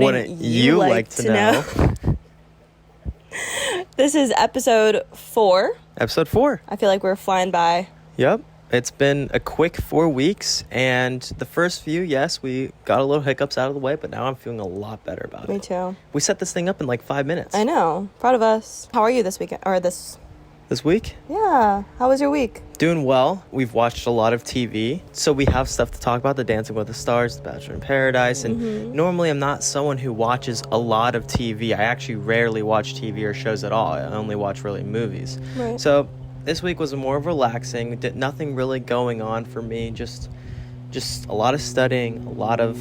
wouldn't you like to know? This is episode 4. Episode 4. I feel like we're flying by. Yep. It's been a quick 4 weeks, and the first few, yes, we got a little hiccups out of the way, but now I'm feeling a lot better about it. Me too. We set this thing up in like 5 minutes. I know. Proud of us. How are you this weekend? Or this week? Yeah. How was your week? Doing well. We've watched a lot of TV, so we have stuff to talk about. The Dancing with the Stars, The Bachelor in Paradise, and normally I'm not someone who watches a lot of TV. I actually rarely watch TV or shows at all. I only watch really movies. Right. So this week was more relaxing. Nothing really going on for me. Just a lot of studying, a lot of...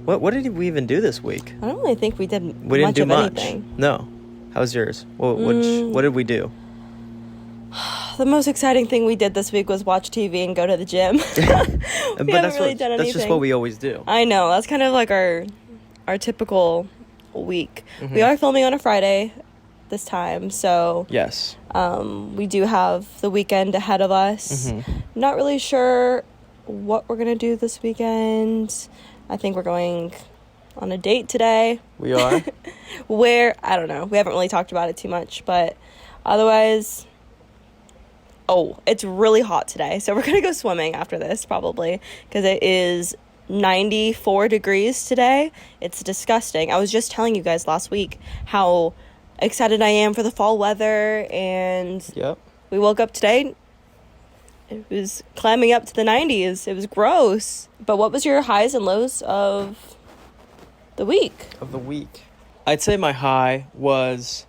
What did we even do this week? I don't really think we did We didn't do much. Anything. No. How's yours? What did we do? The most exciting thing we did this week was watch TV and go to the gym. We haven't really done anything. That's just what we always do. I know. That's kind of like our typical week. We are filming on a Friday this time, so yes, we do have the weekend ahead of us. Not really sure what we're gonna do this weekend. I think we're going on a date today. We are. Where, I don't know, we haven't really talked about it too much, but otherwise, it's really hot today, so we're gonna go swimming after this probably, because it is 94 degrees today. It's disgusting. I was just telling you guys last week how excited I am for the fall weather, and we woke up today, it was climbing up to the 90s. It was gross. But what was your highs and lows of the week? I'd say my high was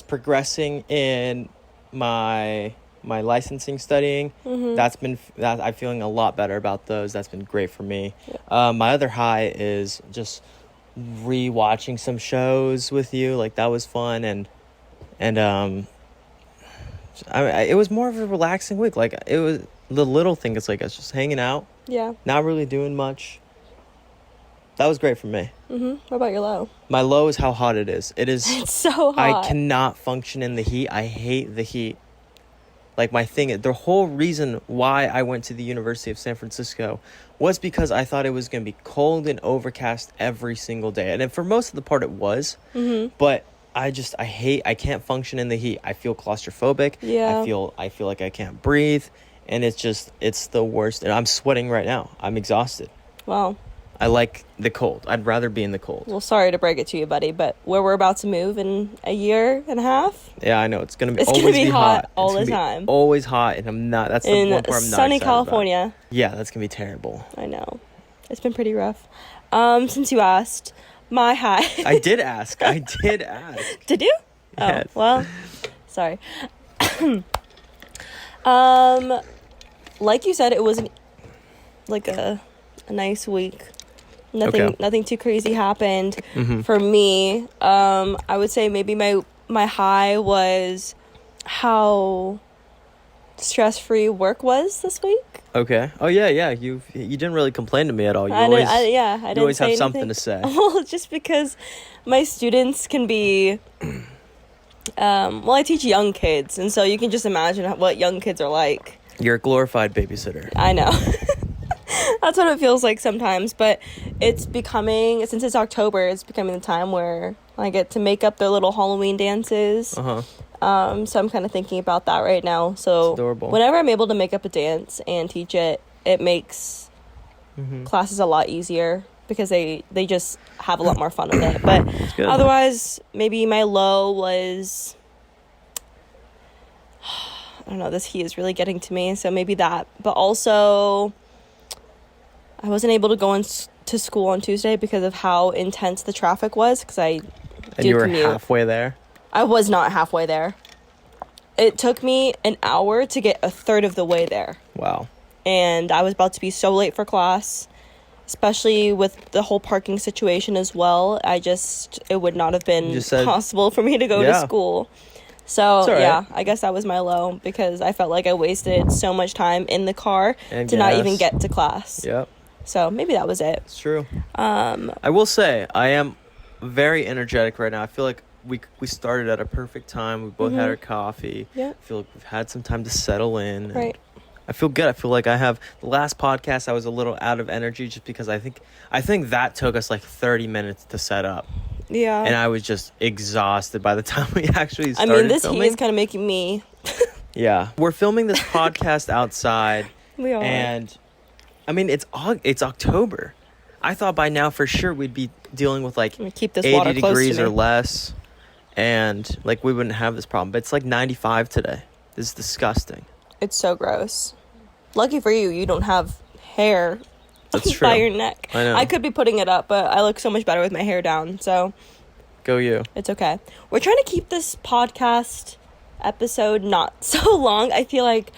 progressing in my licensing studying. I'm feeling a lot better about those. That's been great for me. My other high is just re-watching some shows with you. Like, that was fun, and it was more of a relaxing week. Like, it was the little thing. It's like us just hanging out, not really doing much. That was great for me. What about your low? My low is how hot it is. It's so hot. I cannot function in the heat. I hate the heat. Like, the whole reason why I went to the University of San Francisco was because I thought it was going to be cold and overcast every single day. And for most of the part it was. But I can't function in the heat. I feel claustrophobic. Yeah. I feel like I can't breathe. And it's the worst. And I'm sweating right now. I'm exhausted. Wow. I like the cold. I'd rather be in the cold. Well, sorry to break it to you, buddy, but where we're about to move in a year and a half. Yeah, I know. It's gonna be hot all the time. Always hot, and I'm not. That's the one part I'm not excited sunny California. About. Yeah, that's gonna be terrible. I know. It's been pretty rough. Since you asked, my high. I did ask. Did you? Yes. Oh, well, sorry. Like you said, it was a nice week. Nothing too crazy happened for me. I would say maybe my high was how stress-free work was this week. Okay. Oh yeah. You didn't really complain to me at all. I didn't always have anything. something to say. Well, just because my students can be. I teach young kids, and so you can just imagine what young kids are like. You're a glorified babysitter. I know. That's what it feels like sometimes, but since it's October, it's becoming the time where I get to make up their little Halloween dances. So I'm kind of thinking about that right now. So whenever I'm able to make up a dance and teach it, it makes classes a lot easier because they just have a lot more fun with it. But otherwise, maybe my low was... I don't know, this heat is really getting to me, so maybe that. But also, I wasn't able to go to school on Tuesday because of how intense the traffic was, because I And you were halfway there? I was not halfway there. It took me an hour to get a third of the way there. Wow. And I was about to be so late for class, especially with the whole parking situation as well. It would not have been possible for me to go to school. So, right. I guess that was my low, because I felt like I wasted so much time in the car to not even get to class. Yep. So, maybe that was it. It's true. I will say, I am very energetic right now. I feel like we started at a perfect time. We both had our coffee. Yeah. I feel like we've had some time to settle in. Right. I feel good. I feel like I have the last podcast I was a little out of energy just because I think that took us like 30 minutes to set up. Yeah. And I was just exhausted by the time we actually started. I mean, this filming. heat is kind of making me. Yeah. We're filming this podcast outside. We are. And I mean, it's October. I thought by now for sure we'd be dealing with like keep this 80 water close degrees to me. or less. And like we wouldn't have this problem. But it's like 95 today. This is disgusting. It's so gross. Lucky for you, you don't have hair That's true. by your neck. I know. I could be putting it up, but I look so much better with my hair down, so Go you. it's okay. We're trying to keep this podcast episode not so long. I feel like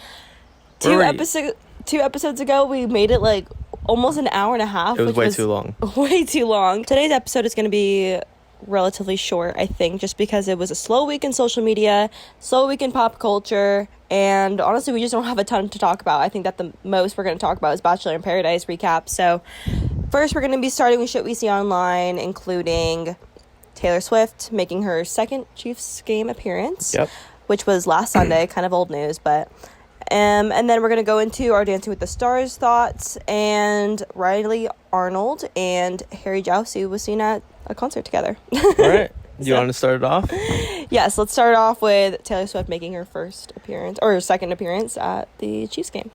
two episodes ago we made it like almost an hour and a half. It was which way too long. Way too long. Today's episode is going to be relatively short, I think, just because it was a slow week in social media, slow week in pop culture, and honestly, we just don't have a ton to talk about. I think that the most we're going to talk about is Bachelor in Paradise recap. So first, we're going to be starting with shit we see online, including Taylor Swift making her second Chiefs game appearance, which was last Sunday. Kind of old news, but and then we're going to go into our Dancing with the Stars thoughts, and Rylee, Arnold, and Joswey was seen at a concert together. All right. Do you want to start it off? Yes, let's start off with Taylor Swift making her first appearance, or her second appearance at the Chiefs game.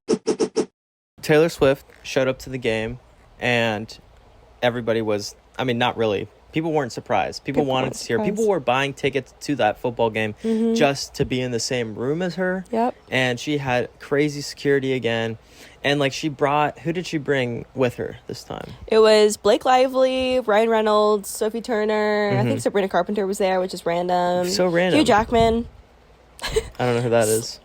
Taylor Swift showed up to the game, and everybody was, I mean, not really. People weren't surprised. People wanted to see her. People were buying tickets to that football game just to be in the same room as her. Yep. And she had crazy security again. And, like, who did she bring with her this time? It was Blake Lively, Ryan Reynolds, Sophie Turner. I think Sabrina Carpenter was there, which is random. So random. Hugh Jackman. I don't know who that is.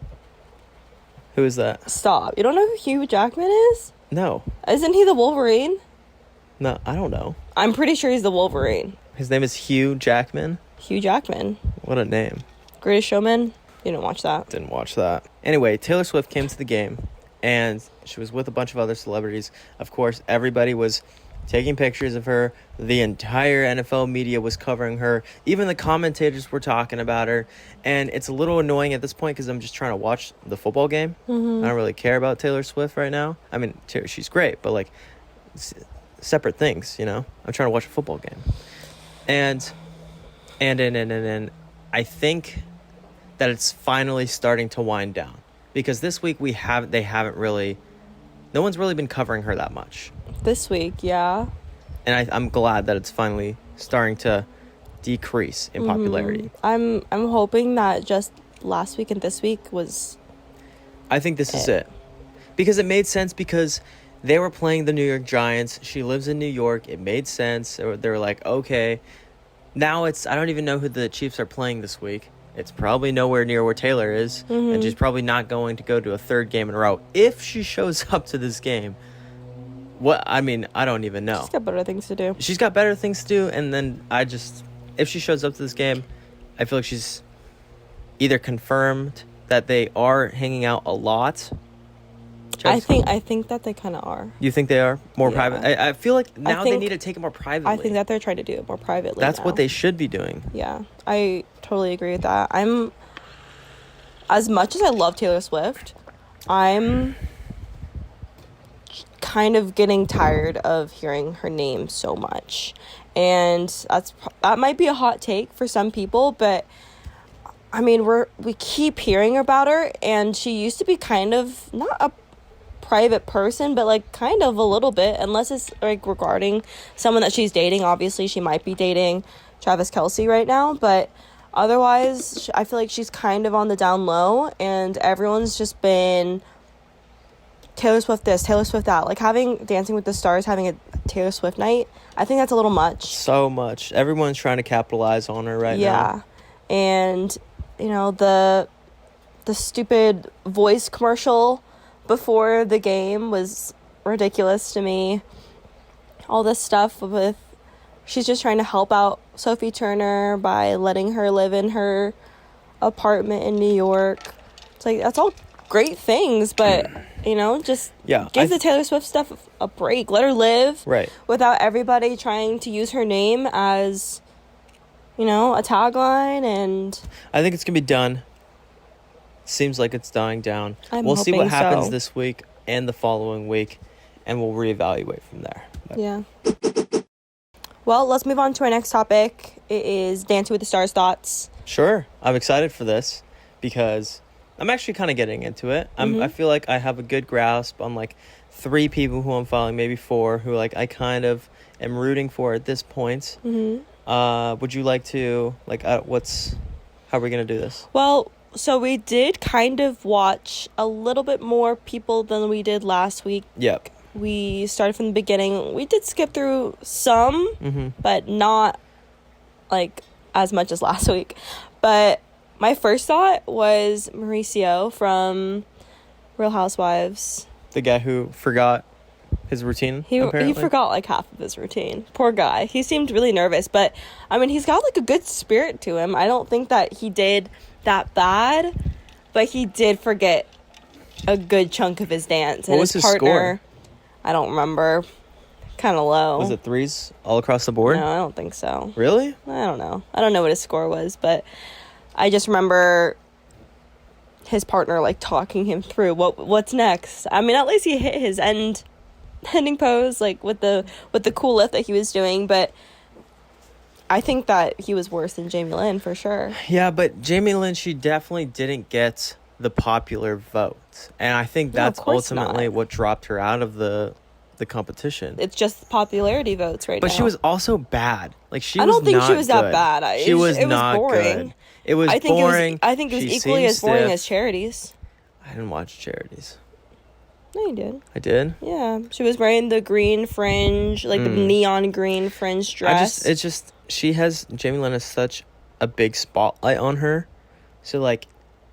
Who is that? Stop. You don't know who Hugh Jackman is? No. Isn't he the Wolverine? No, I don't know. I'm pretty sure he's the Wolverine. His name is Hugh Jackman? Hugh Jackman. What a name. Greatest Showman? You didn't watch that. Didn't watch that. Anyway, Taylor Swift came to the game, and she was with a bunch of other celebrities. Of course, everybody was taking pictures of her. The entire NFL media was covering her. Even the commentators were talking about her. And it's a little annoying at this point because I'm just trying to watch the football game. I don't really care about Taylor Swift right now. I mean, she's great, but, like, separate things, you know? I'm trying to watch a football game. And I think that it's finally starting to wind down. Because this week no one's really been covering her that much. This week, yeah. And I'm glad that it's finally starting to decrease in popularity. I'm hoping that just last week and this week was... I think this is it. Because it made sense because they were playing the New York Giants. She lives in New York. It made sense. They were like, okay. Now I don't even know who the Chiefs are playing this week. It's probably nowhere near where Taylor is. And she's probably not going to go to a third game in a row. If she shows up to this game, I don't even know. She's got better things to do. She's got better things to do. And then if she shows up to this game, I feel like she's either confirmed that they are hanging out a lot. I think that they kind of are. You think they are more private? I feel like now they need to take it more privately. I think that they're trying to do it more privately. That's now. what they should be doing. Yeah, I totally agree with that. As much as I love Taylor Swift, I'm kind of getting tired of hearing her name so much. And that might be a hot take for some people, but I mean, we keep hearing about her, and she used to be kind of not a private person, but like kind of a little bit, unless it's like regarding someone that she's dating. Obviously she might be dating Travis Kelce right now, but otherwise I feel like she's kind of on the down low, and everyone's just been Taylor Swift this, Taylor Swift that. Like having Dancing with the Stars, having a Taylor Swift night, I think that's a little much. So much. Everyone's trying to capitalize on her right now. Yeah. And you know, the stupid Voice commercial before the game was ridiculous to me. All this stuff with she's just trying to help out Sophie Turner by letting her live in her apartment in New York. It's like, that's all great things, but you know, just give the Taylor Swift stuff a break. Let her live, right, without everybody trying to use her name as, you know, a tagline. And I think it's gonna be done. seems like it's dying down. We'll see what happens so. this week and the following week, and we'll reevaluate from there. But. Yeah. Well, let's move on to our next topic. It is Dancing with the Stars thoughts. Sure. I'm excited for this because I'm actually kind of getting into it. I feel like I have a good grasp on, like, 3 people who I'm following, maybe 4, who, like, I kind of am rooting for at this point. Would you like to, like, how are we going to do this? Well, so we did kind of watch a little bit more people than we did last week. Yep. We started from the beginning. We did skip through some, but not, like, as much as last week. But my first thought was Mauricio from Real Housewives. The guy who forgot his routine, He forgot, like, half of his routine. Poor guy. He seemed really nervous. But, I mean, he's got, like, a good spirit to him. I don't think that he did that bad. But he did forget a good chunk of his dance. What and was his his partner, score? I don't remember. Kind of low. Was it 3s all across the board? No, I don't think so. Really? I don't know. I don't know what his score was, but I just remember his partner, like, talking him through what's next. I mean, at least he hit his ending pose, like, with the cool lift that he was doing, but I think that he was worse than Jamie Lynn for sure. Yeah, but Jamie Lynn, she definitely didn't get the popular vote, and I think that's ultimately what dropped her out of the competition. It's just popularity votes right now. But she was also bad. Like, I don't think she was that bad. She was not boring. Good. It was boring. I think it was equally as boring as Charity's. I didn't watch Charity's. No, you did. I did? Yeah. She was wearing the green fringe, like the neon green fringe dress. Jamie Lynn has such a big spotlight on her. So, like,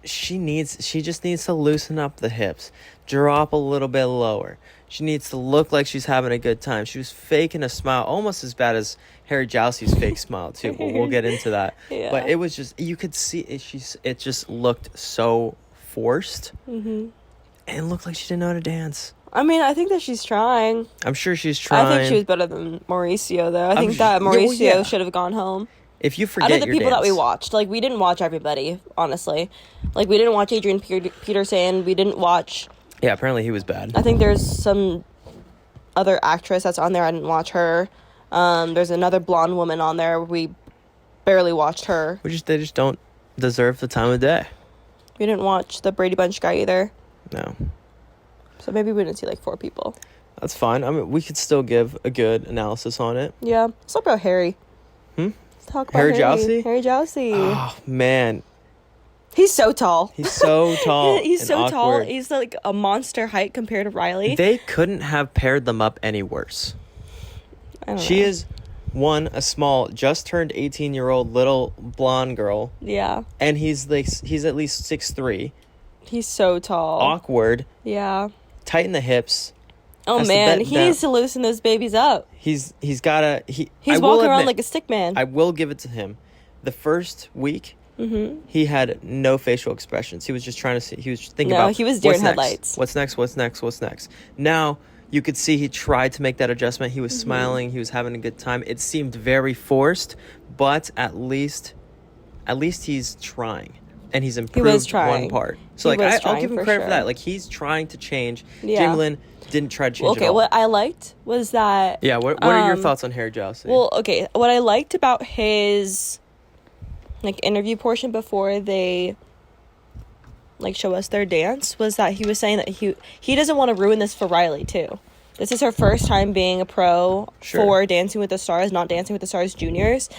she just needs to loosen up the hips, drop a little bit lower. She needs to look like she's having a good time. She was faking a smile, almost as bad as Harry Jowsey's fake smile, too. But we'll get into that. Yeah. But it was just, you could see it just looked so forced. And it looked like she didn't know how to dance. I mean, I think that she's trying. I'm sure she's trying. I think she was better than Mauricio, though. I think that Mauricio should have gone home. If you forget out of the people that we watched, like, we didn't watch everybody, honestly. Like, we didn't watch Adrian Peterson. We didn't watch... Yeah, apparently he was bad. I think there's some other actress that's on there. I didn't watch her. There's another blonde woman on there. We barely watched her. They just don't deserve the time of day. We didn't watch the Brady Bunch guy either. No. So maybe we didn't see, like, 4 people. That's fine. I mean, we could still give a good analysis on it. Yeah. Let's talk about Harry. Let's talk about Harry Jowsey? Harry Jowsey. Oh, man. He's so tall. He's so tall. He's so awkward. tall. He's like a monster height compared to Rylee. They couldn't have paired them up any worse. I don't know. She is a small, just turned 18-year-old little blonde girl. Yeah. And he's at least 6'3". He's so tall. Awkward. Yeah. Tight in the hips. Oh, man. He needs to loosen those babies up. He's walking around like a stick man. I will give it to him. The first week, he had no facial expressions. He was just trying to see. He was thinking about. He was deer in headlights. What's next? Now you could see he tried to make that adjustment. He was smiling. He was having a good time. It seemed very forced, but at least he's trying, and he's improved one part. So I'll give him credit for that. Like, he's trying to change. Yeah. Jamie Lynn didn't try to change it all. Okay, what I liked was that. Yeah. What are your thoughts on Harry Jowsey? Well, okay. What I liked about his, like, interview portion before they, like, show us their dance was that he was saying that he doesn't want to ruin this for Rylee too. This is her first time being a pro for Dancing with the Stars, not Dancing with the Stars juniors.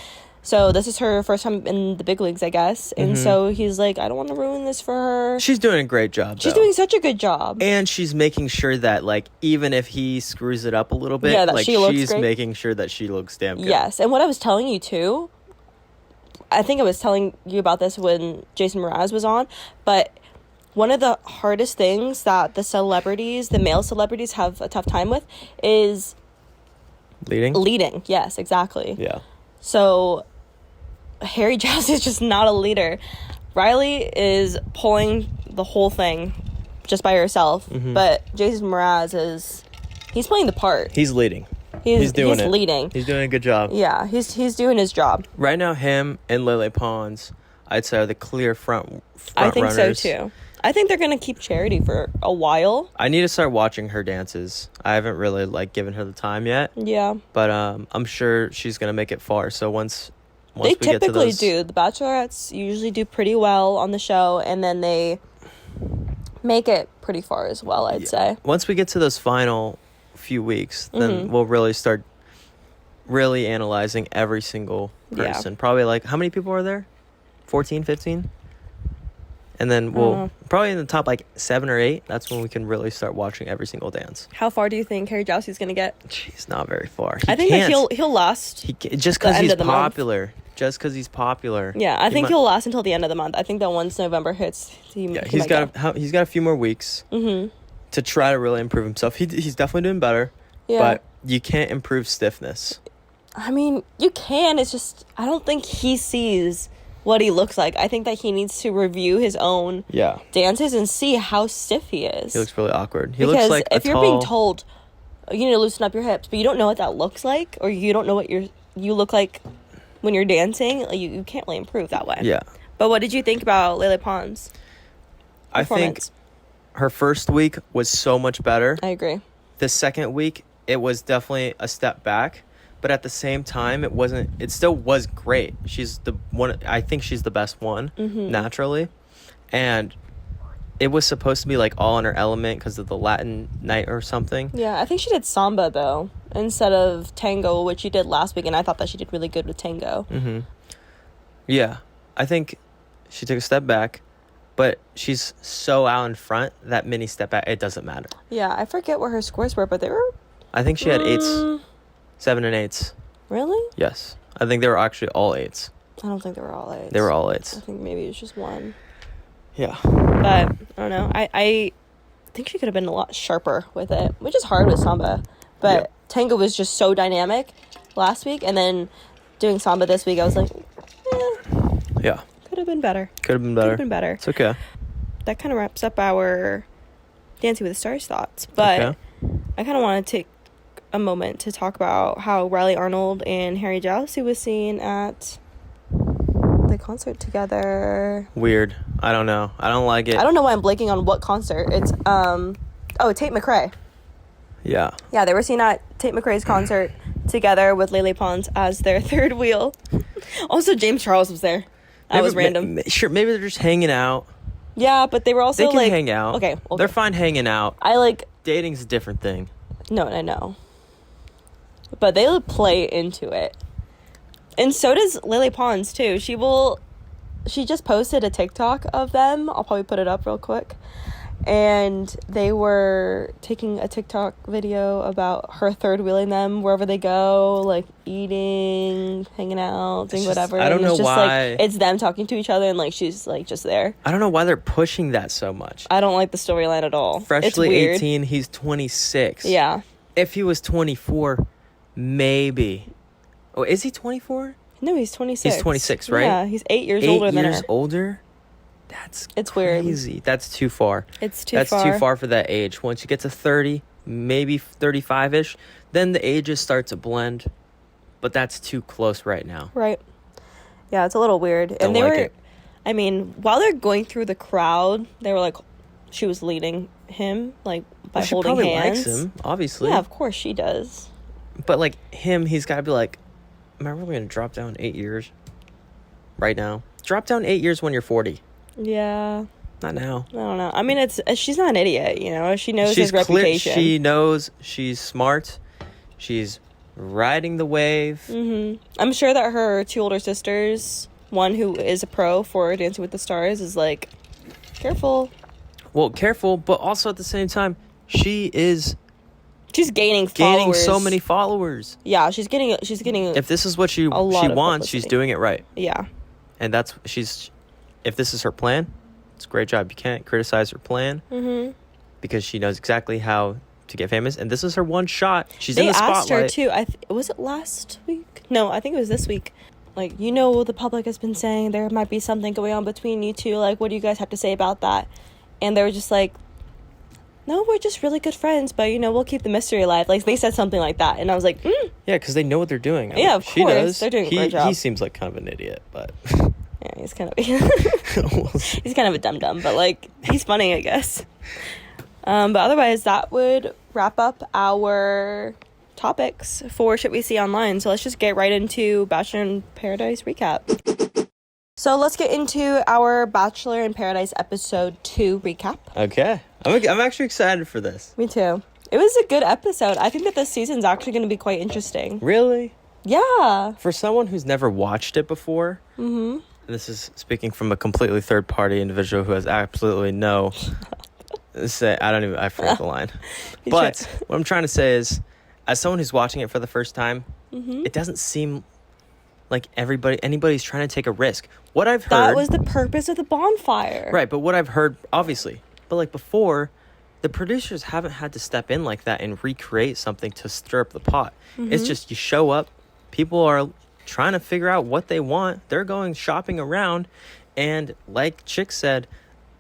So this is her first time in the big leagues, I guess. And so he's like, I don't want to ruin this for her. She's doing a great job, She's doing such a good job. And she's making sure that, like, even if he screws it up a little bit, that like, she's great. making sure that she looks damn good. Yes. And what I was telling you, too, I think I was telling you about this when Jason Mraz was on, but one of the hardest things that the male celebrities have a tough time with is... Leading. Yes, exactly. Yeah. So Harry Jowsey is just not a leader. Rylee is pulling the whole thing just by herself, but Jason Mraz he's playing the part. He's leading. He's leading. He's doing a good job. Yeah, he's doing his job. Right now, him and Lele Pons, I'd say are the clear front I think runners. so too. I think they're gonna keep Charity for a while. I need to start watching her dances. I haven't really like given her the time yet. Yeah, but I'm sure she's gonna make it far. So once they we get to typically those, do. The Bachelorettes usually do pretty well on the show, and then they make it pretty far as well. I'd say. Once we get to those final few weeks, then Mm-hmm. we'll really start really analyzing every single person. Probably like how many people are there? 14, 15? And then we'll probably in the top like 7 or 8. That's when we can really start watching every single dance. How far do you think Harry Jowsey's gonna get? He's not very far. I think that he'll last. Just because he's popular. Just because he's popular. Yeah, I think he'll last until the end of the month. I think that once November hits, he's got a few more weeks to try to really improve himself. He's definitely doing better. Yeah. But you can't improve stiffness. I mean, you can. It's just I don't think he sees what he looks like. I think that he needs to review his own dances and see how stiff he is. He looks really awkward. Because looks like if you're being told you need to loosen up your hips, but you don't know what that looks like, or you don't know what you look like when you're dancing, like you can't really improve that way. Yeah. But what did you think about Rylee Pond's performance? I think her first week was so much better. I agree. The second week, it was definitely a step back. But at the same time, it still was great. She's the one, I think she's the best one, naturally. And it was supposed to be like all in her element because of the Latin night or something. Yeah, I think she did samba though, instead of tango, which she did last week. And I thought that she did really good with tango. Mm-hmm. Yeah, I think she took a step back, but she's so out in front, that mini step back, it doesn't matter. Yeah, I forget what her scores were, but they were... I think she had 8s. 7 and 8s. Really? Yes. I think they were actually all 8s. I don't think they were all 8s. They were all 8s. I think maybe it was just one. Yeah. But, I don't know. I think she could have been a lot sharper with it, which is hard with samba. But tango was just so dynamic last week, and then doing samba this week, I was like, yeah. Could have been better. Could have been better. It's okay. That kind of wraps up our Dancing with the Stars thoughts. But I kind of want to take a moment to talk about how Rylee Arnold and Harry Jowsey was seen at the concert together. Weird. I don't know. I don't like it. I don't know why I'm blanking on what concert. It's Tate McRae. Yeah. Yeah, they were seen at Tate McRae's concert together with Rylee Pons as their third wheel. Also, James Charles was there. That was random. Sure, maybe they're just hanging out. Yeah, but they were also they can hang out. Okay. They're fine hanging out. Dating's a different thing. No, I know. But they play into it. And so does Rylee Pons, too. She just posted a TikTok of them. I'll probably put it up real quick. And they were taking a TikTok video about her third wheeling them wherever they go, like eating, hanging out, doing whatever. I don't know why. It's them talking to each other and like she's like just there. I don't know why they're pushing that so much. I don't like the storyline at all. Freshly 18, he's 26. Yeah. If he was 24, maybe. Oh, is he 24? No, he's 26. He's 26, right? Yeah, he's 8 years older than her. 8 years older? It's crazy. Weird. That's too far. That's too too far for that age. Once you get to 30, maybe 35-ish, then the ages start to blend. But that's too close right now. Right. Yeah, it's a little weird. And they were, I mean, while they're going through the crowd, they were like, she was leading him, like, by holding hands. She probably likes him, obviously. Yeah, of course she does. But, like, he's got to be like, am I really going to drop down 8 years right now? Drop down 8 years when you're 40. Yeah. Not now. I don't know. I mean, she's not an idiot, you know? She knows his reputation. She knows she's smart. She's riding the wave. Mm-hmm. I'm sure that her 2 older sisters, one who is a pro for Dancing with the Stars, is like, careful. Well, careful, but also at the same time, she's gaining followers. So many followers. Yeah, she's getting. If this is what she wants, she's doing it right. Yeah. And if this is her plan, it's a great job. You can't criticize her plan because she knows exactly how to get famous. And this is her one shot. She's in the spotlight. They asked her too. Was it last week? No, I think it was this week. Like, the public has been saying there might be something going on between you two. Like, what do you guys have to say about that? And they were just like, no, we're just really good friends, but, we'll keep the mystery alive. Like, they said something like that. And I was like, Yeah, because they know what they're doing. Of course. They're doing a great job. He seems like kind of an idiot, but... Yeah, he's kind of he's kind of a dum-dum, but like he's funny, I guess. But otherwise, that would wrap up our topics for Shit We See Online. So let's just get right into Bachelor in Paradise recap. So let's get into our Bachelor in Paradise episode 2 recap. Okay. I'm actually excited for this. Me too. It was a good episode. I think that this season's actually going to be quite interesting. Really? Yeah. For someone who's never watched it before, this is speaking from a completely third-party individual who has absolutely no... I forgot the line. But what I'm trying to say is, as someone who's watching it for the first time, it doesn't seem like anybody's trying to take a risk. What I've heard... That was the purpose of the bonfire. Right, but what I've heard, obviously, but like before, the producers haven't had to step in like that and recreate something to stir up the pot. It's just you show up, people are trying to figure out what they want, they're going shopping around, and like Chick said,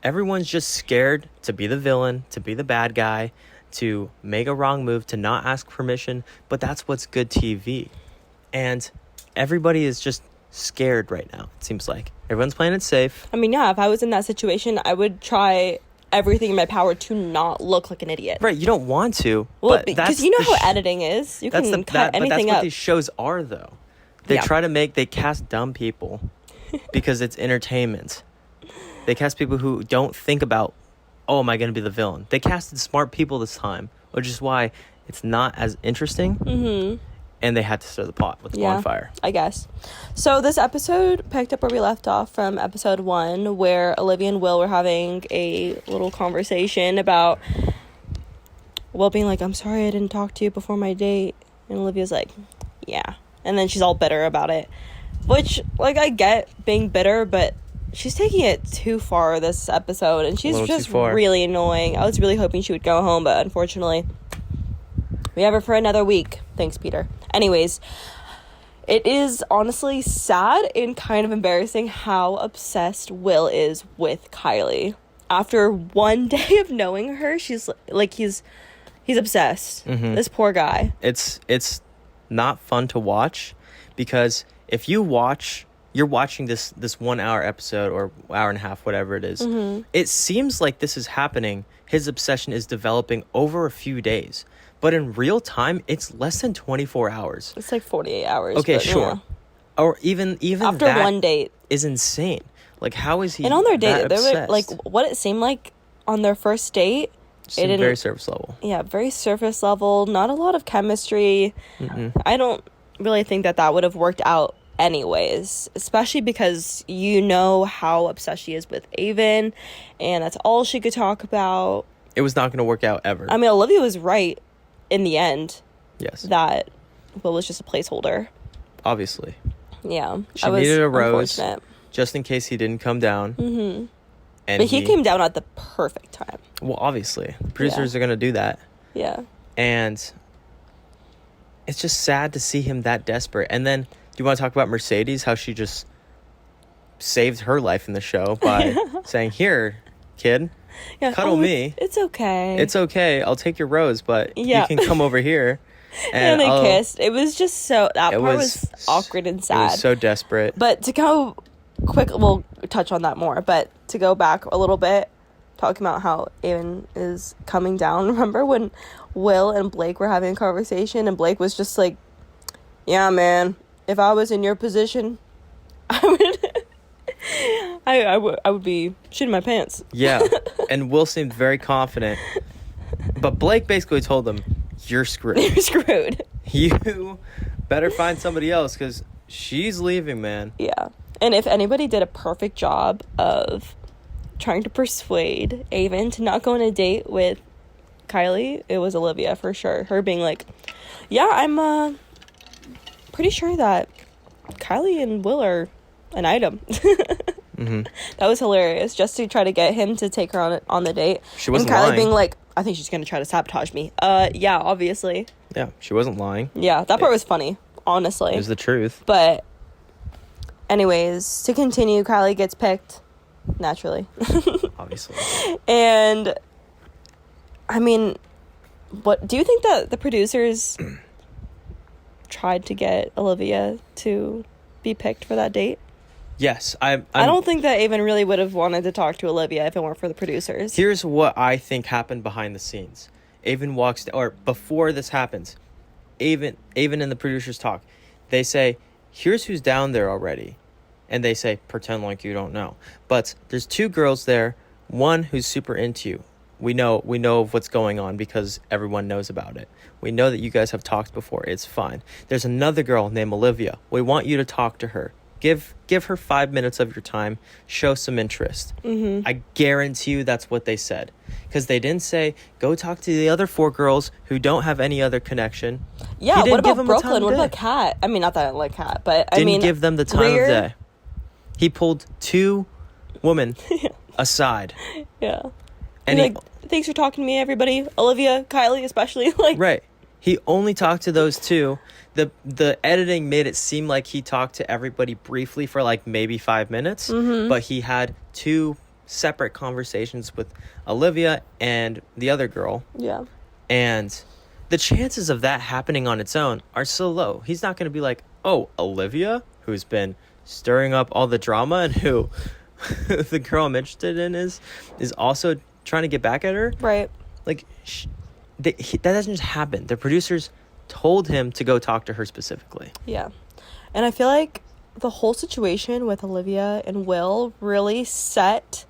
everyone's just scared to be the villain, to be the bad guy, to make a wrong move, to not ask permission, but that's what's good TV. And everybody is just scared right now, it seems like. Everyone's playing it safe. I mean, yeah, if I was in that situation, I would try everything in my power to not look like an idiot. Right, you don't want to. Well, because you know how editing is. You can cut anything but that's up. what these shows are, though. They cast dumb people because it's entertainment. They cast people who don't think about, oh, am I going to be the villain? They casted smart people this time, which is why it's not as interesting. And they had to stir the pot with the bonfire. I guess. So this episode picked up where we left off from episode 1, where Olivia and Will were having a little conversation about Will being like, I'm sorry I didn't talk to you before my date. And Olivia's like, yeah. And then she's all bitter about it. Which, like, I get being bitter, but she's taking it too far this episode. And she's just really annoying. I was really hoping she would go home, but unfortunately, we have her for another week. Thanks, Peter. Anyways, it is honestly sad and kind of embarrassing how obsessed Will is with Kylie. After one day of knowing her, she's like, he's obsessed. This poor guy. It's not fun to watch, because if you're watching this 1 hour episode or hour and a half, whatever it is, it seems like this is happening. His obsession is developing over a few days. But in real time, it's less than 24 hours. It's like 48 hours. Okay, but, sure. Yeah. Or even after that one date is insane. Like, how is he? And on their date, they were like, what it seemed like on their first date. It very surface level. Yeah, very surface level. Not a lot of chemistry. I don't really think that would have worked out anyways, especially because you know how obsessed she is with Avon, and that's all she could talk about. It was not going to work out ever. I mean, Olivia was right in the end. Yes. That Will was just a placeholder. Obviously. Yeah. She needed a rose just in case he didn't come down. But he came down at the perfect time. Well, obviously. The producers are going to do that. Yeah. And it's just sad to see him that desperate. And then, do you want to talk about Mercedes? How she just saved her life in the show by saying, here, kid, cuddle me. It's okay. It's okay. I'll take your rose, but you can come over here. And they kissed. It was just so... That part was awkward and sad. It was so desperate. But to go quick... We'll touch on that more. But to go back a little bit, talking about how Avon is coming down. Remember when Will and Blake were having a conversation and Blake was just like, yeah, man, if I was in your position, I would be shitting my pants. Yeah. And Will seemed very confident. But Blake basically told them, you're screwed. You're screwed. You better find somebody else because she's leaving, man. Yeah. And if anybody did a perfect job of trying to persuade Avon to not go on a date with Kylie, it was Olivia for sure. Her being like, yeah, I'm pretty sure that Kylie and Will are an item. That was hilarious, just to try to get him to take her on the date. She wasn't and Kylie lying. being like, I think she's gonna try to sabotage me. Yeah, obviously. Yeah, she wasn't lying. Yeah, that part was funny, honestly. It was the truth. But anyways, to continue, Kylie gets picked naturally. Obviously. And I mean, what do you think that the producers tried to get Olivia to be picked for that date? Yes, I don't think that Avon really would have wanted to talk to Olivia if it weren't for the producers. Here's what I think happened behind the scenes. Avon walks, or before this happens, Avon and the producers talk. They say, here's who's down there already. And they say, pretend like you don't know. But there's 2 girls there, one who's super into you. We know of what's going on because everyone knows about it. We know that you guys have talked before. It's fine. There's another girl named Olivia. We want you to talk to her. Give her 5 minutes of your time. Show some interest. Mm-hmm. I guarantee you that's what they said. Because they didn't say, go talk to the other 4 girls who don't have any other connection. Yeah, what about Brooklyn? What about Kat? I mean, not that I like Kat, but didn't give them the time of day. He pulled 2 women aside. Yeah. And thanks for talking to me, everybody. Olivia, Kylie, especially. Right. He only talked to those 2. The editing made it seem like he talked to everybody briefly for maybe 5 minutes, but he had 2 separate conversations with Olivia and the other girl. Yeah. And the chances of that happening on its own are so low. He's not going to be like, oh, Olivia, who's been stirring up all the drama and who the girl I'm interested in is also trying to get back at her. Right. That doesn't just happen. The producers told him to go talk to her specifically. Yeah. And I feel like the whole situation with Olivia and Will really set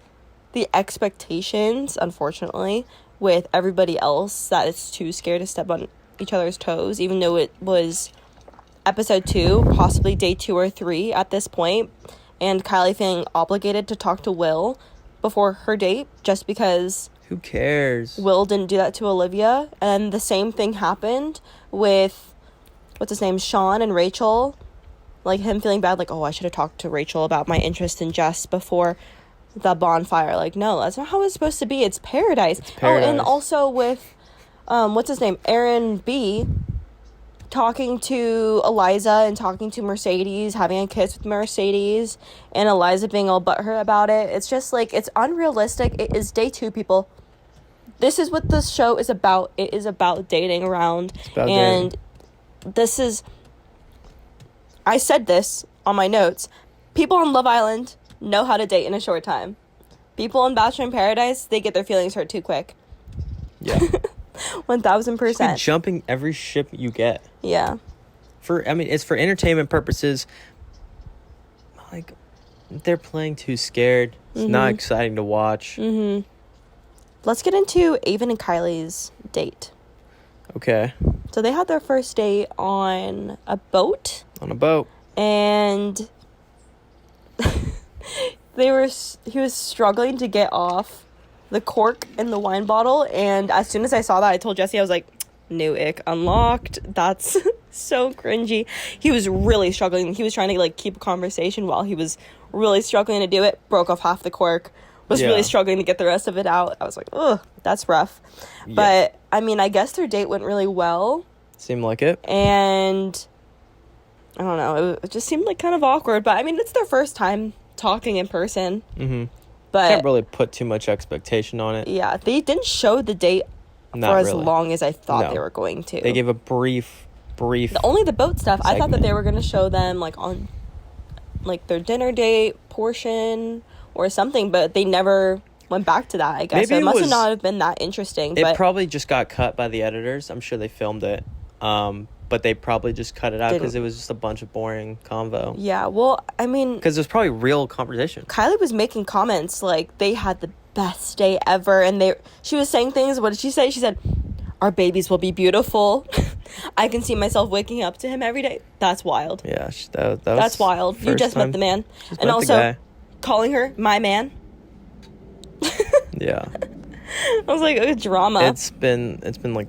the expectations, unfortunately, with everybody else that is too scared to step on each other's toes, even though it was episode 2, possibly day 2 or 3 at this point, and Kylie feeling obligated to talk to Will before her date just because who cares? Will didn't do that to Olivia. And the same thing happened with what's his name, Sean and Rachel. Him feeling bad, I should have talked to Rachel about my interest in Jess before the bonfire. No, that's not how it's supposed to be. It's paradise. Oh, and also with what's his name, Aaron B, talking to Eliza and talking to Mercedes, having a kiss with Mercedes, and Eliza being all butthurt about it. It's just it's unrealistic. It is day 2, people. This is what this show is about. It is about dating around. It's about dating. This is, I said this on my notes, people on Love Island know how to date in a short time. People on Bachelor in Paradise, they get their feelings hurt too quick. Yeah. 1000%. Jumping every ship you get. Yeah. It's for entertainment purposes. They're playing too scared. It's not exciting to watch. Mm-hmm. Let's get into Avon and Kylie's date. Okay. So they had their first date on a boat. And he was struggling to get off the cork in the wine bottle, and as soon as I saw that, I told Jesse, I was like, new ick unlocked. That's so cringy. He was really struggling. He was trying to keep a conversation while he was really struggling to do it. Broke off half the cork. Was really struggling to get the rest of it out. I was like, ugh, that's rough. Yeah. But I guess their date went really well. Seemed like it. And I don't know, it just seemed kind of awkward, but it's their first time talking in person. But can't really put too much expectation on it. Yeah, they didn't show the date as long as I thought they were going to. They gave a brief. Only the boat stuff. Segment. I thought that they were going to show them on their dinner date portion or something, but they never went back to that. I guess it must not have been that interesting. It probably just got cut by the editors. I'm sure they filmed it. But they probably just cut it out because it was just a bunch of boring convo. Yeah, well, because there's probably real conversation. Kylie was making comments they had the best day ever, and she was saying things. What did she say? She said, our babies will be beautiful. I can see myself waking up to him every day. That's wild. Yeah, that's wild. You just met the man. And also calling her my man. Yeah. I was like, oh, drama. It's been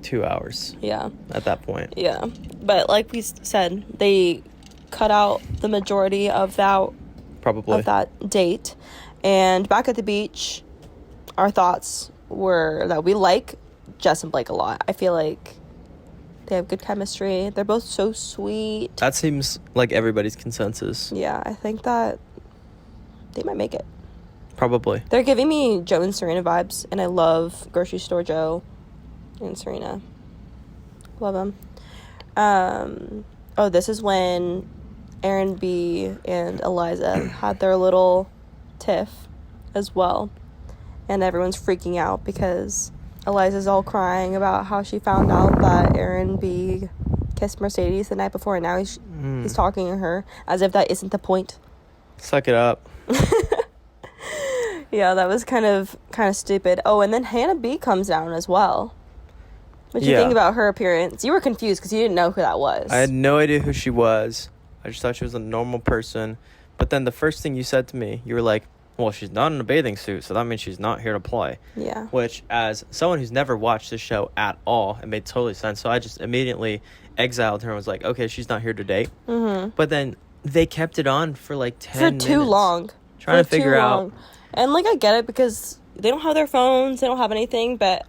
2 hours. Yeah. At that point. Yeah. But like we said, they cut out the majority of that. Probably. Of that date. And back at the beach, our thoughts were that we like Jess and Blake a lot. I feel like they have good chemistry. They're both so sweet. That seems like everybody's consensus. Yeah, I think that they might make it. Probably. They're giving me Joe and Serena vibes, and I love Grocery Store Joe and Serena. Love them. This is when Aaron B and Eliza had their little tiff as well. And everyone's freaking out because Eliza's all crying about how she found out that Aaron B kissed Mercedes the night before, and now he's talking to her as if that isn't the point. Suck it up. Yeah, that was kind of stupid. Oh, and then Hannah B comes down as well. What do you think about her appearance? You were confused because you didn't know who that was. I had no idea who she was. I just thought she was a normal person. But then the first thing you said to me, you were like, well, she's not in a bathing suit, so that means she's not here to play. Yeah. Which, as someone who's never watched this show at all, it made totally sense. So I just immediately exiled her and was like, okay, she's not here to date. Mm-hmm. But then they kept it on for like 10 minutes. For too long. Trying to figure out. And, like, I get it because they don't have their phones, they don't have anything, but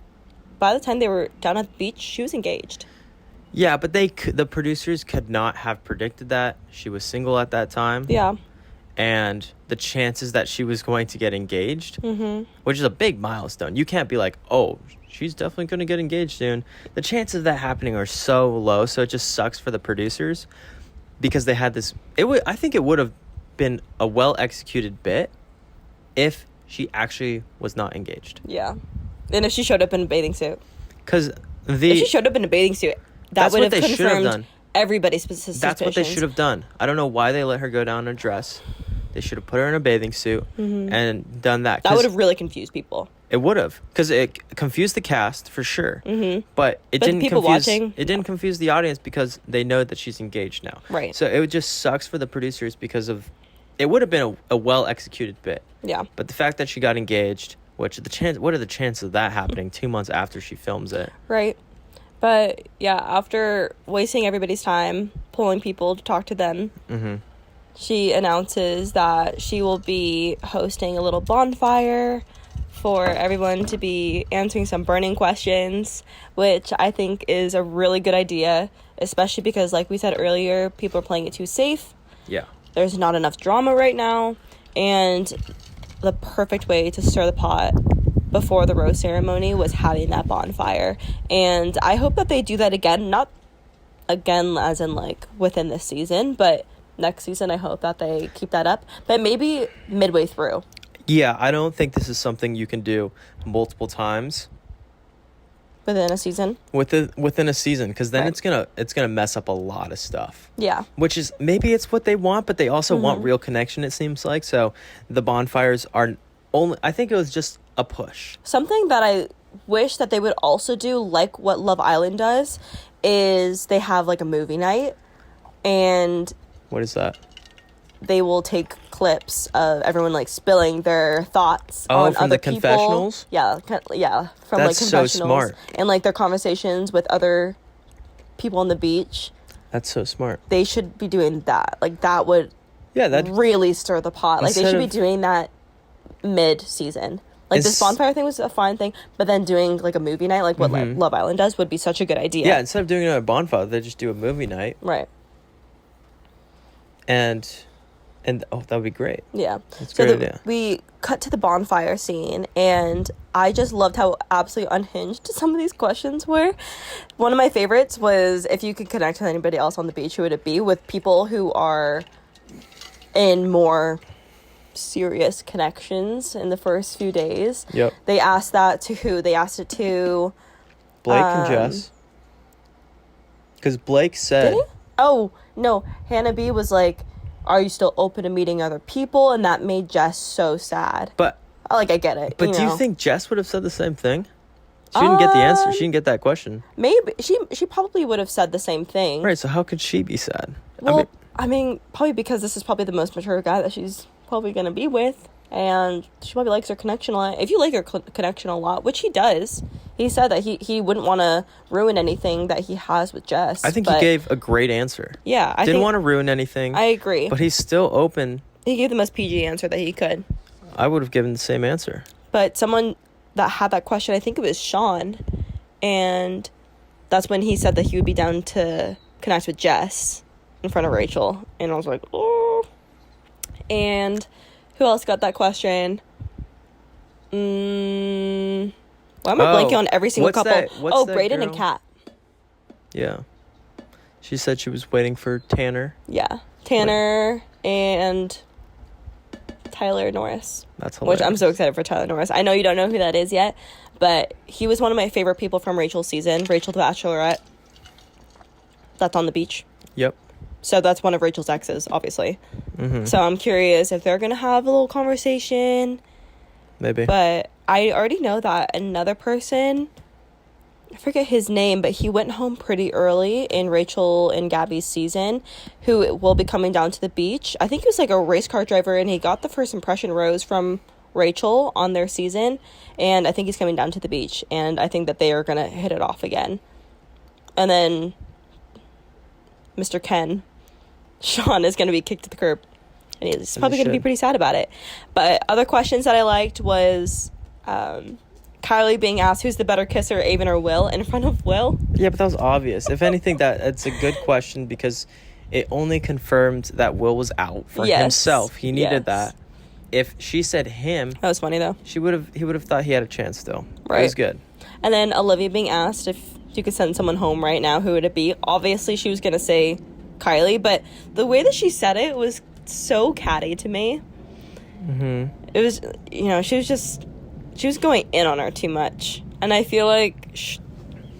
by the time they were down at the beach, she was engaged. Yeah, but the producers could not have predicted that. She was single at that time. Yeah. And the chances that she was going to get engaged, which is a big milestone. You can't be like, oh, she's definitely going to get engaged soon. The chances of that happening are so low, so it just sucks for the producers because they had this. I think it would have been a well-executed bit if she actually was not engaged. Yeah. And if she showed up in a bathing suit. Because if she showed up in a bathing suit, that would have confirmed everybody's suspicions. That's what they should have done. I don't know why they let her go down in a dress. They should have put her in a bathing suit and done that. That would have really confused people. It would have, because it confused the cast for sure. But it didn't confuse the audience because they know that she's engaged now. Right. So it just sucks for the producers because it would have been a well executed bit. Yeah. But the fact that she got engaged, what are the chances of that happening 2 months after she films it? Right. But yeah, after wasting everybody's time pulling people to talk to them, she announces that she will be hosting a little bonfire for everyone to be answering some burning questions, which I think is a really good idea, especially because, like we said earlier, people are playing it too safe. Yeah. There's not enough drama right now, and the perfect way to stir the pot before the rose ceremony was having that bonfire. And I hope that they do that again, not again as in like within this season, but next season I hope that they keep that up, but maybe midway through. Yeah, I don't think this is something you can do multiple times within a season. Within a season, because then right. it's gonna mess up a lot of stuff. Yeah. Which is, maybe it's what they want, but they also want real connection, it seems like. So the bonfires are only, I think it was just a push. Something that I wish that they would also do, like what Love Island does, is they have like a movie night, and what is that? They will take clips of everyone like spilling their thoughts on from other the people. confessionals? Yeah, from That's like confessionals. So smart. And like their conversations with other people on the beach. That's so smart. They should be doing that. Like that would really stir the pot. Like they should be doing that mid-season. Like this bonfire thing was a fine thing, but then doing like a movie night, like what Love Island does, would be such a good idea. Yeah, instead of doing another bonfire, they just do a movie night. Right. And that would be great. Yeah. That's a great idea. We cut to the bonfire scene, and I just loved how absolutely unhinged some of these questions were. One of my favorites was, if you could connect with anybody else on the beach, who would it be? With people who are in more serious connections in the first few days. Yep. They asked that to who? They asked it to Blake and Jess. Because Blake said... Did he? Oh, no. Hannah B was like, are you still open to meeting other people? And that made Jess so sad. But... I get it. But do you think Jess would have said the same thing? She didn't get the answer. She didn't get that question. Maybe. She probably would have said the same thing. Right, so how could she be sad? Well, I mean, probably because this is probably the most mature guy that she's probably going to be with. And she probably likes her connection a lot. If you like your connection a lot, which he does, he said that he wouldn't want to ruin anything that he has with Jess. I think he gave a great answer. Yeah. I didn't want to ruin anything. I agree. But he's still open. He gave the most PG answer that he could. I would have given the same answer. But someone that had that question, I think it was Sean, and that's when he said that he would be down to connect with Jess in front of Rachel. And I was like, oh. And... who else got that question? Why am I blanking on every single couple? Brayden and Kat. Yeah. She said she was waiting for Tanner. Yeah. Tanner and Tyler Norris. That's hilarious. Which I'm so excited for Tyler Norris. I know you don't know who that is yet, but he was one of my favorite people from Rachel's season, Rachel the Bachelorette. That's on the beach. Yep. So that's one of Rachel's exes, obviously. Mm-hmm. So I'm curious if they're going to have a little conversation. Maybe. But I already know that another person, I forget his name, but he went home pretty early in Rachel and Gabby's season, who will be coming down to the beach. I think he was like a race car driver, and he got the first impression rose from Rachel on their season. And I think he's coming down to the beach, and I think that they are going to hit it off again. And then Mr. Ken, Sean, is going to be kicked to the curb, and he's probably going to be pretty sad about it. But other questions that I liked was Kylie being asked who's the better kisser, Avon or Will, in front of Will. Yeah, but that was obvious. If anything, it's a good question because it only confirmed that Will was out for himself. He needed that. If she said him, that was funny though. He would have thought he had a chance still. Right. It was good. And then Olivia being asked if you could send someone home right now, who would it be? Obviously, she was going to say Kylie, but the way that she said it was so catty to me. Mm-hmm. It was, she was going in on her too much. And I feel like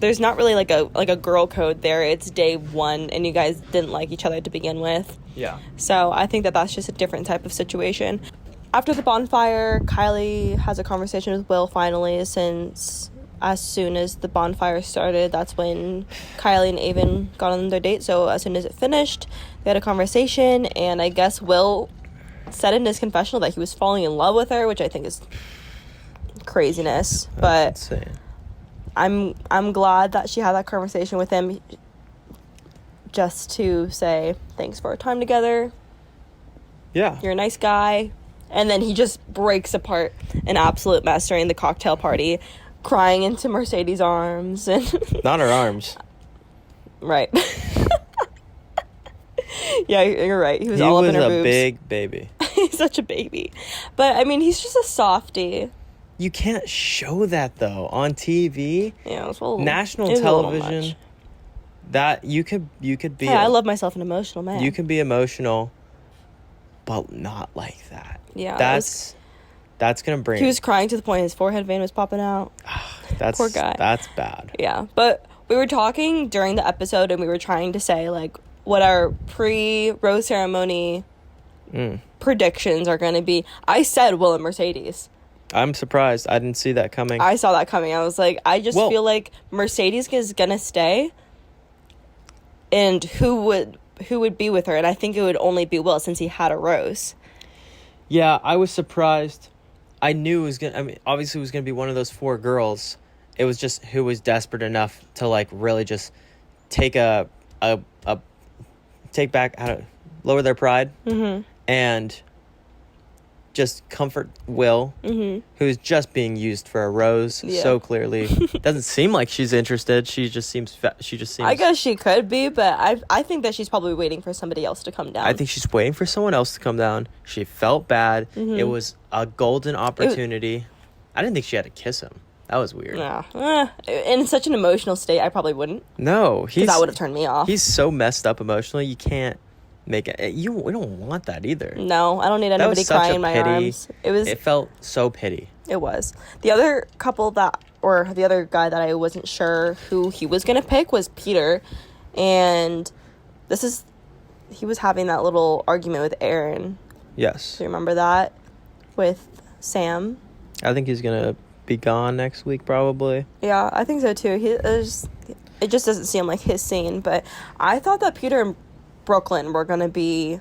there's not really like a girl code there. It's day one, and you guys didn't like each other to begin with. Yeah. So I think that that's just a different type of situation. After the bonfire, Kylie has a conversation with Will finally, since as soon as the bonfire started, that's when Kylie and Avon got on their date. So as soon as it finished, they had a conversation, and I guess Will said in his confessional that he was falling in love with her, which I think is craziness. That's but insane. I'm glad that she had that conversation with him, just to say thanks for our time together. Yeah. You're a nice guy. And then he just breaks apart, an absolute mess during the cocktail party, crying into Mercedes' arms. And not her arms. Right. Yeah, you're right. He was all up in her boobs. He was a big baby. He's such a baby. But, I mean, he's just a softie. You can't show that, though, on TV. Yeah, it was a little, national television. That you could be. Yeah, I love myself an emotional man. You can be emotional, but not like that. Yeah, that's gonna bring. He was crying to the point his forehead vein was popping out. Poor guy. That's bad. Yeah, but we were talking during the episode, and we were trying to say like what our pre-rose ceremony predictions are going to be. I said Will and Mercedes. I'm surprised. I didn't see that coming. I saw that coming. I was like, I just feel like Mercedes is gonna stay, and who would be with her? And I think it would only be Will, since he had a rose. Yeah, I was surprised. I knew it was gonna. I mean, obviously, it was gonna be one of those four girls. It was just who was desperate enough to like really just take lower their pride and just comfort Will, who's just being used for a rose so clearly. Doesn't seem like she's interested. She just seems. I guess she could be, but I think that she's probably waiting for somebody else to come down. I think she's waiting for someone else to come down. She felt bad. It was a golden opportunity. I didn't think she had to kiss him. That was weird. Yeah. In such an emotional state, I probably wouldn't. No, that would have turned me off. He's so messed up emotionally. You can't make it. We don't want that either. No, I don't need anybody crying in my arms. It felt so pity. It was. The other couple the other guy that I wasn't sure who he was gonna pick was Peter, and he was having that little argument with Aaron. Yes. Do you remember that with Sam? I think he's gonna be gone next week, probably. Yeah, I think so too. It just doesn't seem like his scene, but I thought that Peter and Brooklyn were gonna be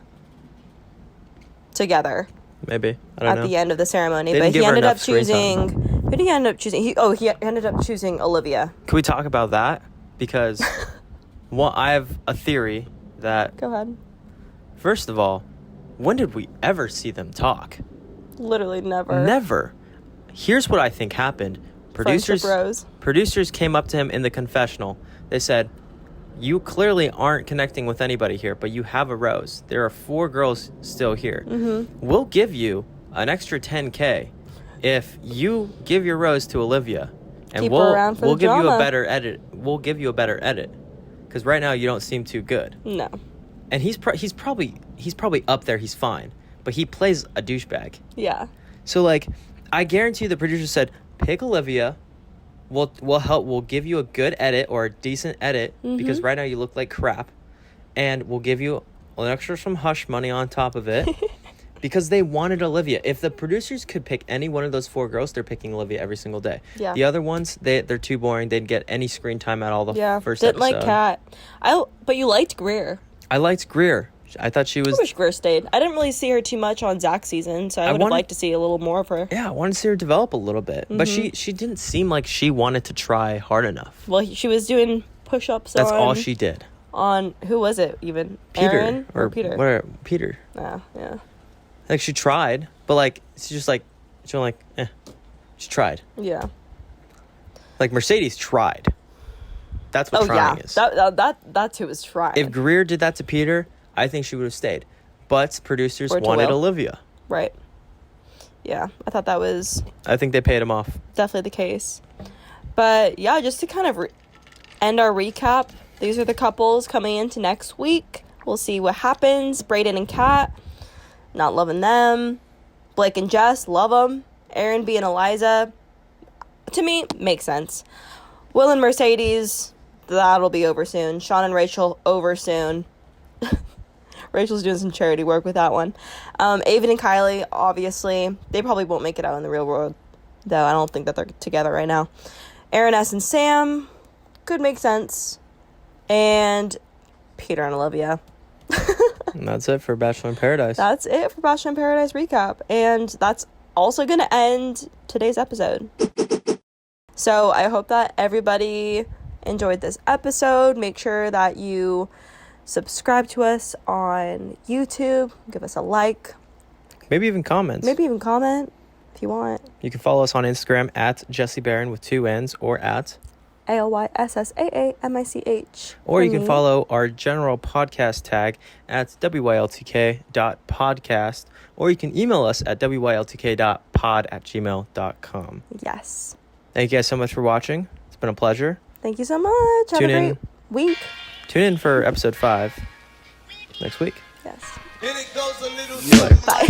together. Maybe. I don't know. At the end of the ceremony, but he ended up choosing. Who did he end up choosing? He ended up choosing Olivia. Can we talk about that? Because I have a theory that. Go ahead. First of all, when did we ever see them talk? Literally never. Never. Here's what I think happened. Producers came up to him in the confessional. They said, "You clearly aren't connecting with anybody here, but you have a rose. There are 4 girls still here. We'll give you an extra $10K if you give your rose to Olivia, and we'll give you a better edit. We'll give you a better edit, because right now you don't seem too good." No. And he's probably up there. He's fine, but he plays a douchebag. Yeah. So like, I guarantee you the producer said, pick Olivia. We'll give you a good edit or a decent edit because right now you look like crap, and we'll give you an extra some hush money on top of it because they wanted Olivia. If the producers could pick any one of those 4 girls, they're picking Olivia every single day. Yeah. The other ones, they're too boring. They'd get any screen time at all the first episode. Didn't like Kat. But you liked Greer. I liked Greer. I thought she was... I wish Greer stayed. I didn't really see her too much on Zach's season, so I would have liked to see a little more of her. Yeah, I wanted to see her develop a little bit. But she didn't seem like she wanted to try hard enough. Well, she was doing push-ups. That's all she did. On... Who was it, even? Peter. Aaron or Peter? Where, Peter. Yeah. Like, she tried, but, like, she's just like... She went like, She tried. Yeah. Like, Mercedes tried. That's what trying is. That's who was trying. If Greer did that to Peter... I think she would have stayed. But producers wanted Olivia. Right. Yeah, I thought that was... I think they paid him off. Definitely the case. But, yeah, just to kind of end our recap, these are the couples coming into next week. We'll see what happens. Brayden and Kat, not loving them. Blake and Jess, love them. Aaron B and Eliza, to me, makes sense. Will and Mercedes, that'll be over soon. Sean and Rachel, over soon. Rachel's doing some charity work with that one. Aven and Kylie, obviously, they probably won't make it out in the real world, though I don't think that they're together right now. Aaron S. and Sam could make sense. And Peter and Olivia. And that's it for Bachelor in Paradise. That's it for Bachelor in Paradise recap. And that's also going to end today's episode. So I hope that everybody enjoyed this episode. Make sure that you... subscribe to us on YouTube. Give us a like. Maybe even comments. Maybe even comment if you want. You can follow us on Instagram at Jesse Barron with 2 N's or at ALYSSAAMICH. Or you can follow our general podcast tag at wyltk.podcast. Or you can email us at wyltk.pod@gmail.com. Yes. Thank you guys so much for watching. It's been a pleasure. Thank you so much. Have a great week. Tune in for episode 5 next week. Yes. And it goes a little Bye.